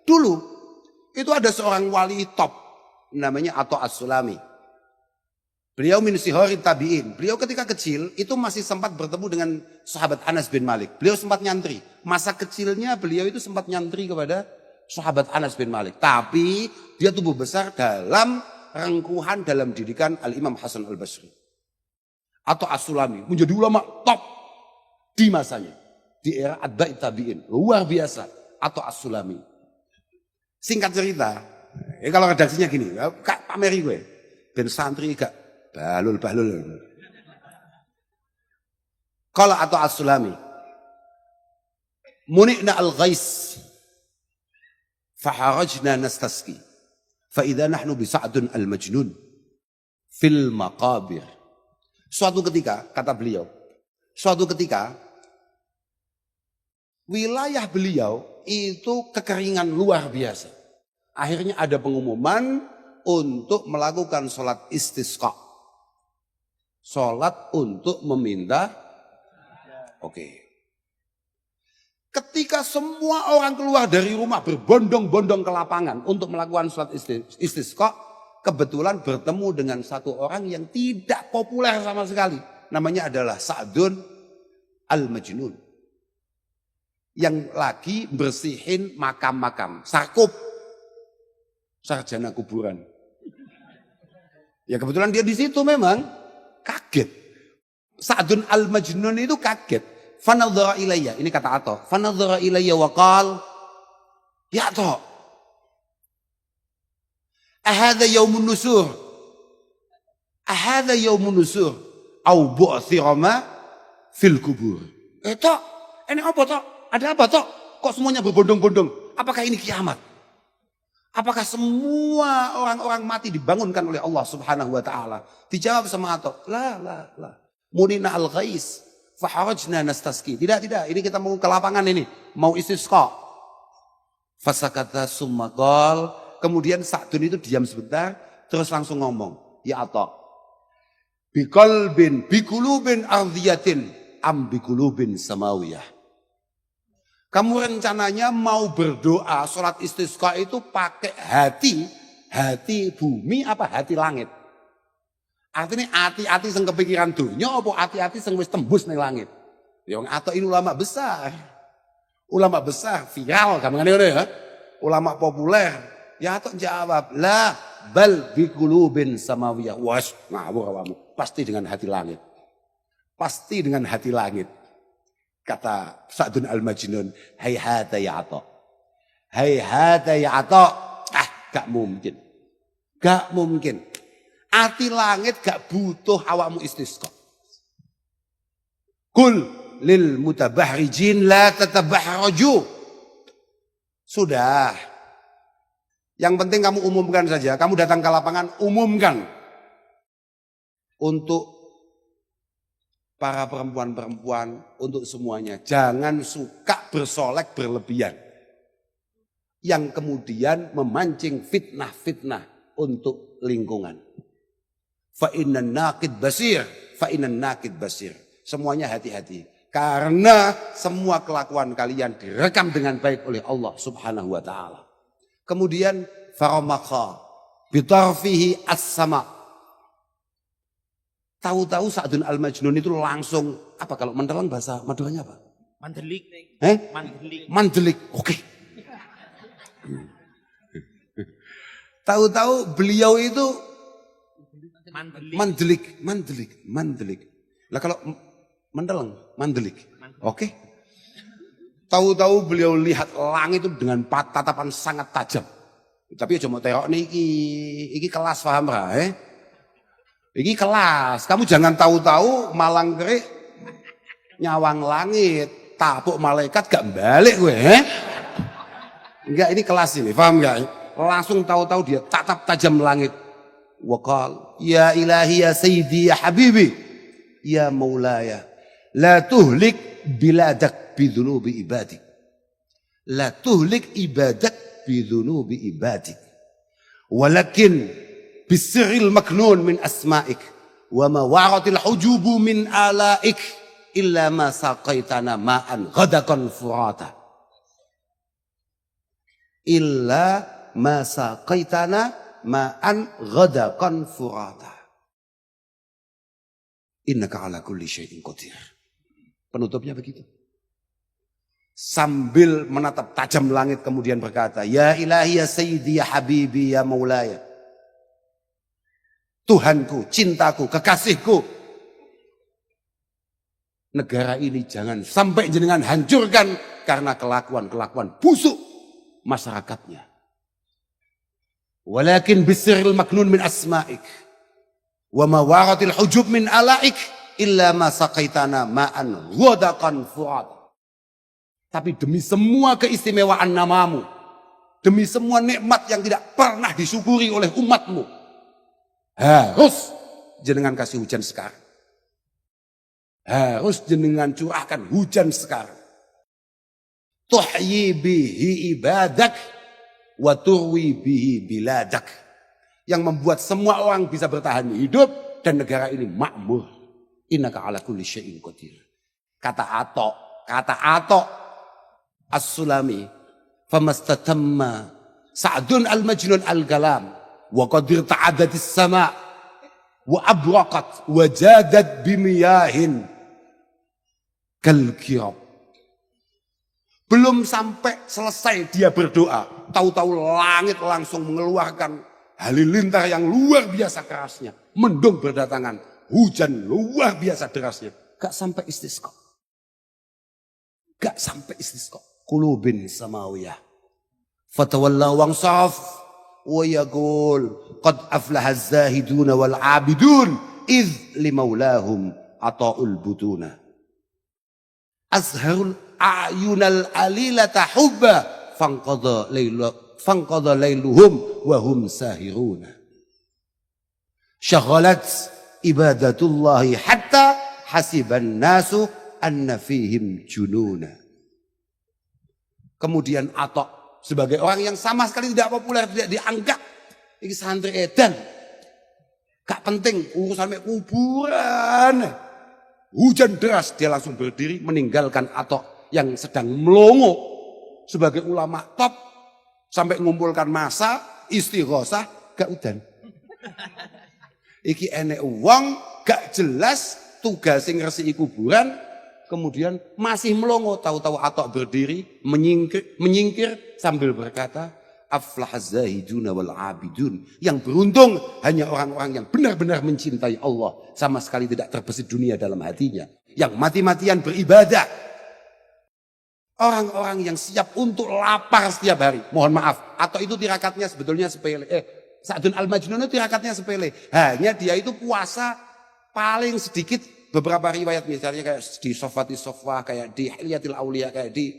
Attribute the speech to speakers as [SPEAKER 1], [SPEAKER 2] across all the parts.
[SPEAKER 1] Dulu itu ada seorang wali top namanya Atha As-Sulami. Beliau min sihori tabi'in. Beliau ketika kecil itu masih sempat bertemu dengan sahabat Anas bin Malik. Beliau sempat nyantri. Masa kecilnya beliau itu sempat nyantri kepada sahabat Anas bin Malik. Tapi dia tumbuh besar dalam rengkuhan dalam didikan Al-Imam Hasan Al-Basri. Atha As-Sulami menjadi ulama top di masanya. Di era atba'i tabi'in. Luar biasa. Atha As-Sulami. Singkat cerita. Kalau redaksinya gini. Kak pameri gue. Ben santri gak bahlul. Kalau Atha As-Sulami. Muni'na al-ghais. Faharajna nastasqi. Fa'idha nahnu bisa'dun al-majnun. Fil maqabir. Suatu ketika, kata beliau. Suatu ketika, wilayah beliau itu kekeringan luar biasa. Akhirnya ada pengumuman untuk melakukan sholat istisqa. Sholat untuk meminta. Oke. Ketika semua orang keluar dari rumah berbondong-bondong ke lapangan untuk melakukan sholat istisqa, kebetulan bertemu dengan satu orang yang tidak populer sama sekali. Namanya adalah Sa'dun Al-Majnun. Yang lagi bersihin makam-makam. Sarkup. Sarjana kuburan. Ya kebetulan dia di situ memang. Kaget. Sa'dun Al-Majnun itu kaget. Fanadhara ilayya. Ini kata Atha. Fanadhara ilayya wa qal. Ya Atha. Ahadha yaumun nusur. Ahadha yaumun nusur. Au bu'thirama fil kubur. Tok. Ini apa Tok? Ada apa Tok? Kok semuanya berbondong-bondong? Apakah ini kiamat? Apakah semua orang-orang mati dibangunkan oleh Allah Subhanahu wa taala? Dijawab sama Atha, la. Munina al-ghais, faharajna nastasqi. Tidak. Ini kita mau ke lapangan ini, mau istisqa. Fasakata summa qal. Kemudian Sa'dun itu diam sebentar, terus langsung ngomong, ya Atha. Biqulubin ardhiyatin am biqulubin samawiyah. Kamu rencananya mau berdoa sholat istisqa itu pakai hati bumi apa hati langit? Artinya hati-hati sing kepikiran dunya apa hati-hati sing wis tembus ning langit? Ya Atha ini ulama besar. Ulama besar, viral gampangane ngono ya. Ulama populer. Ya Atha jawab, la bal biqulubin samawiyah. Wes ngawur awakmu. Pasti dengan hati langit. Pasti dengan hati langit. Kata Sa'dun Al-Majnun, hayhata ya Atha. Hayhata ya Atha. Gak mungkin. Gak mungkin. Hati langit gak butuh awakmu istisqa. Kul lil mutabahrijin la tatabahraju. Sudah. Yang penting kamu umumkan saja. Kamu datang ke lapangan, umumkan. Untuk para perempuan-perempuan, untuk semuanya. Jangan suka bersolek berlebihan. Yang kemudian memancing fitnah-fitnah untuk lingkungan. Fa'inan nakid basir. Semuanya hati-hati. Karena semua kelakuan kalian direkam dengan baik oleh Allah Subhanahu wa ta'ala. Kemudian faramaka bitarfihi as-sama. Tahu-tahu Sa'dun Al-Majnun itu langsung, apa kalau mendalang bahasa Maduranya apa?
[SPEAKER 2] Mandelik.
[SPEAKER 1] Mandelik. Oke. Tahu-tahu beliau itu mandelik. Lah kalau mendalang, mandelik. Oke. Tahu-tahu beliau lihat langit itu dengan tatapan sangat tajam. Tapi cuma terok nih iki kelas paham ra, Iki kelas, kamu jangan tahu-tahu malang kerik nyawang langit, tapuk malaikat gak balik gue, Enggak, ini kelas ini, paham enggak? Langsung tahu-tahu dia tatap tajam langit. Waqal, ya ilahi ya sayyidi ya habibi, ya maulaya, la tuhlik biladak bidhunubi ibadik. La tuhlik ibadak bidhunubi ibadik. Walakin bisiril maknun min asma'ik wa ma waratil hujubu min alaik illa ma saqaitana ma'an ghadakan furata. illa ma saqaitana ma'an ghadaqan furata. Innaka ala kulli syai'in qadir. Penutupnya begitu. Sambil menatap tajam langit kemudian berkata, ya ilahi ya sayyidi ya habibi ya maulaya. Tuhanku, cintaku, kekasihku. Negara ini jangan sampai jenengan hancurkan karena kelakuan-kelakuan busuk masyarakatnya. Walakin bisiril maknun min asma'ik. Wa mawaratil hujub min alaik illa ma saqaitana ma'an ghadaqan fuad. Tapi demi semua keistimewaan namamu, demi semua nikmat yang tidak pernah disyukuri oleh umatmu, harus jenengan kasih hujan sekarang. Harus jenengan curahkan hujan sekarang. Tuhyi bihi ibadak wa turwi bihi biladak. Yang membuat semua orang bisa bertahan hidup dan negara ini makmur. Innaka ala kulli syai'in qadir. Kata Atok As-Sulami, famastatamma Sa'dun al-Majnun al-Galam wa qadir ta'adatis sama' wa abraqat wa jadat bimiyahin kal-kirab. Belum sampai selesai dia berdoa, tahu-tahu langit langsung mengeluarkan halilintar yang luar biasa kerasnya. Mendung berdatangan. Hujan luar biasa derasnya. Gak sampai istisqa. Gak sampai istisqa. Qulubin samawiyah. Fatawalla wangsaf. Wa yaqul. Qad aflaha az-zahiduna wal abidun. Idh limaulahum ata'ul butuna. Azharul a'yunal alilata hubba. Fangqadha layluhum wa hum sahiruna. Syaghalat ibadatullahi hatta hasiban nasu anna fihim jununa. Kemudian Atok sebagai orang yang sama sekali tidak populer, tidak dianggap ini santri edan, gak penting urusan kuburan. Hujan deras dia langsung berdiri meninggalkan Atok yang sedang melongo sebagai ulama top. Sampai ngumpulkan masa, istighosah, gak udan. Iki enek uang, gak jelas, tugas yang ngeresiki kuburan, kemudian masih melongo, tahu-tahu Atok berdiri, menyingkir sambil berkata, aflahaz zahiduna wal abidun. Yang beruntung hanya orang-orang yang benar-benar mencintai Allah, sama sekali tidak terbesit dunia dalam hatinya, yang mati-matian beribadah. Orang-orang yang siap untuk lapar setiap hari. Mohon maaf. Atau itu tirakatnya sebetulnya sepele. Sa'dun al-Majnun itu tirakatnya sepele. Hanya dia itu puasa paling sedikit. Beberapa riwayat misalnya kayak di Sofati Sofah. Kayak di Hilyatil Aulia. Kayak di.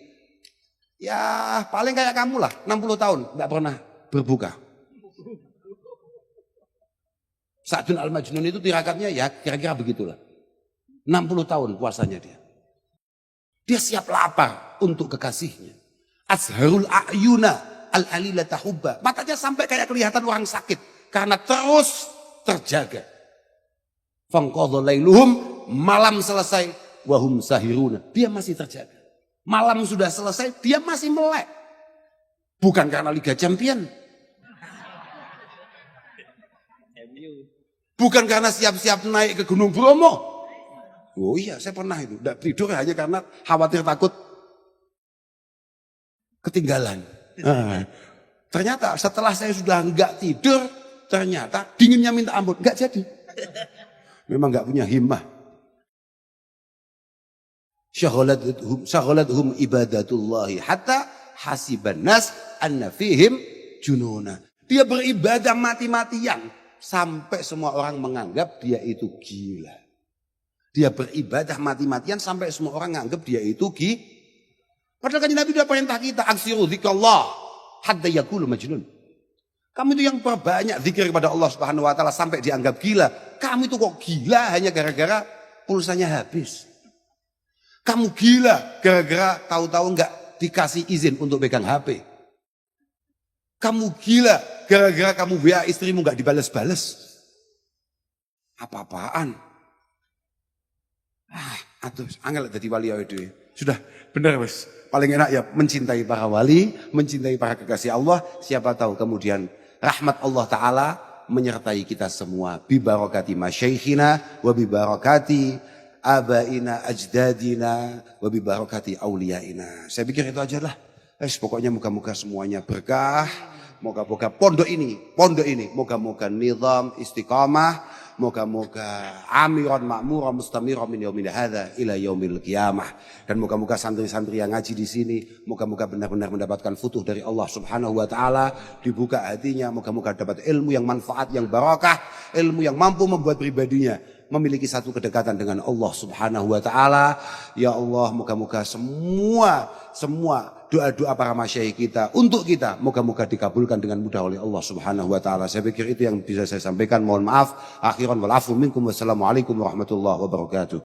[SPEAKER 1] Ya paling kayak kamu lah. 60 tahun. Gak pernah berbuka. Sa'dun al-Majnun itu tirakatnya ya kira-kira begitulah. 60 tahun puasanya dia. Dia siap lapar untuk kekasihnya. Azharul a'yuna al-alilata hubba. Matanya sampai kayak kelihatan orang sakit. Karena terus terjaga. Fangqadha lailuhum. Malam selesai. Wahum sahiruna. Dia masih terjaga. Malam sudah selesai. Dia masih melek. Bukan karena Liga Champion. Bukan karena siap-siap naik ke Gunung Bromo. Oh iya, saya pernah itu. Tidak tidur hanya karena khawatir takut ketinggalan. Ternyata setelah saya sudah enggak tidur, ternyata dinginnya minta ampun. Enggak jadi. Memang enggak punya himmah. Syaghaladhum ibadatullahi hatta hasiban nas anna fihim jununa. Dia beribadah mati-matian sampai semua orang menganggap dia itu gila. Dia beribadah mati-matian sampai semua orang menganggap dia itu gila. Padahal kan Nabi sudah perintah kita, aksiru dzikrullah hatta yaqulu majnun. Kamu itu yang perbanyak zikir kepada Allah Subhanahu wa taala sampai dianggap gila. Kamu itu kok gila hanya gara-gara pulsanya habis. Kamu gila gara-gara tahu-tahu enggak dikasih izin untuk pegang HP. Kamu gila gara-gara kamu WA istrimu enggak dibalas-balas. Apa-apaan? Atuh angel dadi wali awake dhewe. Sudah, benar wes. Paling enak ya mencintai para wali, mencintai para kekasih Allah. Siapa tahu kemudian rahmat Allah Ta'ala menyertai kita semua. Bibarakati masyaikhina wa bibarakati abaina ajdadina wa bibarakati auliyaina. Saya pikir itu aja lah. Pokoknya moga-moga semuanya berkah. Moga-moga pondok ini, moga-moga nizam istiqamah, moga-moga amiran ma'muran mustamiran min yaumil hadza ila yaumil qiyamah. Dan moga-moga santri-santri yang ngaji di sini, moga-moga benar-benar mendapatkan futuh dari Allah Subhanahu wa taala, dibuka hatinya, moga-moga dapat ilmu yang manfaat, yang barakah, ilmu yang mampu membuat pribadinya memiliki satu kedekatan dengan Allah Subhanahu wa taala. Ya Allah, moga-moga semua doa-doa para masyayikh kita untuk kita moga-moga dikabulkan dengan mudah oleh Allah Subhanahu wa taala. Saya pikir itu yang bisa saya sampaikan. Mohon maaf. Akhiran wal afu minkum. Wassalamualaikum warahmatullahi wabarakatuh.